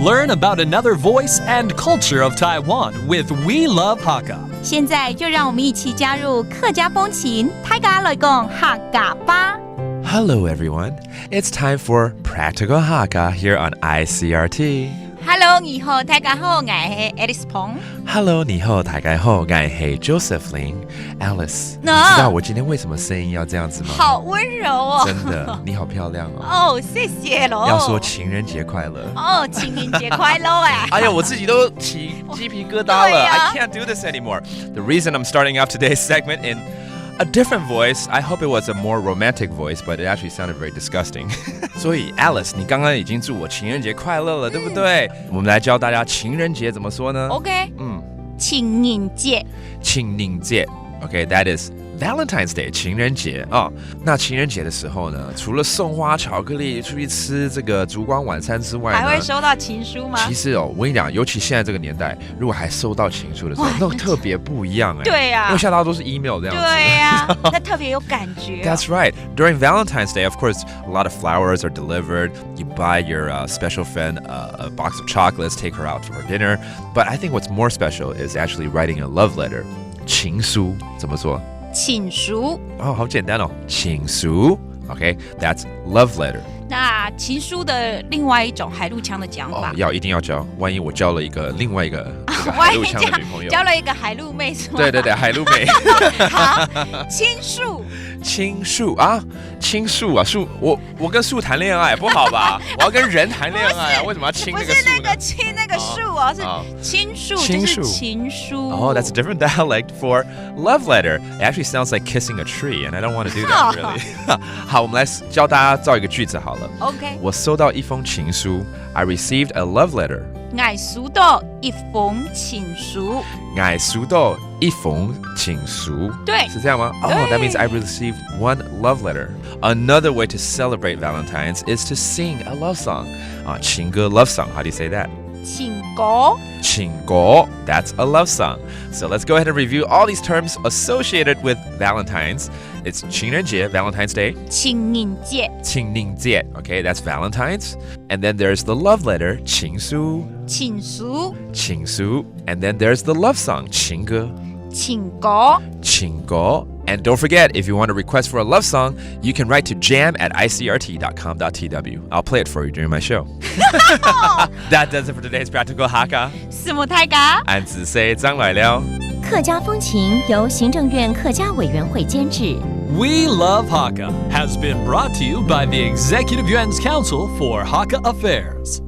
Learn about another voice and culture of Taiwan with We Love Hakka. 现在就让我们一起加入客家风情，大家来讲客家吧。Hello everyone, it's time for Practical Hakka here on Icrt. Hello， 你好，大家好，我是 Alice 彭。Hello， 你好，大家好，我是 Josephine。Alice， 你知道我今天为什么声音要这样子吗？好温柔哦，真的，你好漂亮哦。哦，谢谢喽。要说情人节快乐。哦，情人节快乐哎！哎呀，我自己都起鸡皮疙瘩了。I can't do this anymore. The reason I'm starting off today's segment in a different voice. I hope it was a more romantic voice, but it actually sounded very disgusting. 所以 Alice， 你刚刚已经祝我情人节快乐了，对不对？我们来教大家情人节怎么说呢 ？OK， 情人节，情人节 ，OK， that is Valentine's Day， 情人节啊。那情人节的时候呢，除了送花、巧克力、出去吃这个烛光晚餐之外呢，还会收到情书吗？其实哦，我跟你讲，尤其现在这个年代，如果还收到情书的时候，那特别不一样哎。对呀，因为现在大家都是 email 这样子。对呀，那特别有感觉。That's right. During Valentine's Day, of course, a lot of flowers are delivered. You buy your special friend a box of chocolates, take her out for dinner. But I think what's more special is actually writing a love letter. 情书怎么说？情书哦，好简单哦，情书 ，OK， that's love letter。那情书的另外一种海陆腔的讲法，一定要教，万一我交了另外一个海陆腔的女朋友，交了一个海陆妹是吗？对，海陆妹。好，倾诉。倾诉啊，倾诉啊，我跟树谈恋爱不好吧？我要跟人谈恋爱啊，为什么要亲那个树呢？不是那个亲那个树哦，是倾诉，就是情书。Oh, that's a different dialect for love letter. It actually sounds like kissing a tree, and I don't want to do that really. 好，我们来教大家造一个句子好了。OK， 我收到一封情书 ，I received a love letter. 我收到一封情书。我收到一封情书。对，是这样吗？Oh, that means I received one love letter. Another way to celebrate Valentine's is to sing a love song. 情歌 love song. How do you say that? 情歌。情歌 That's a love song. So let's go ahead and review all these terms associated with Valentine's. It's 情人节 Valentine's Day. 情人节 情人节 Okay, that's Valentine's. And then there's the love letter 情书情书情书 And then there's the love song 情歌情歌情歌 And don't forget, if you want to request for a love song, you can write to jam@icrt.com.tw. I'll play it for you during my show. That does it for today's Practical Hakka. 是么大家俺只say 张来了。客家风情由行政院客家委员会监制。We Love Hakka has been brought to you by the Executive Yuan's Council for Hakka Affairs.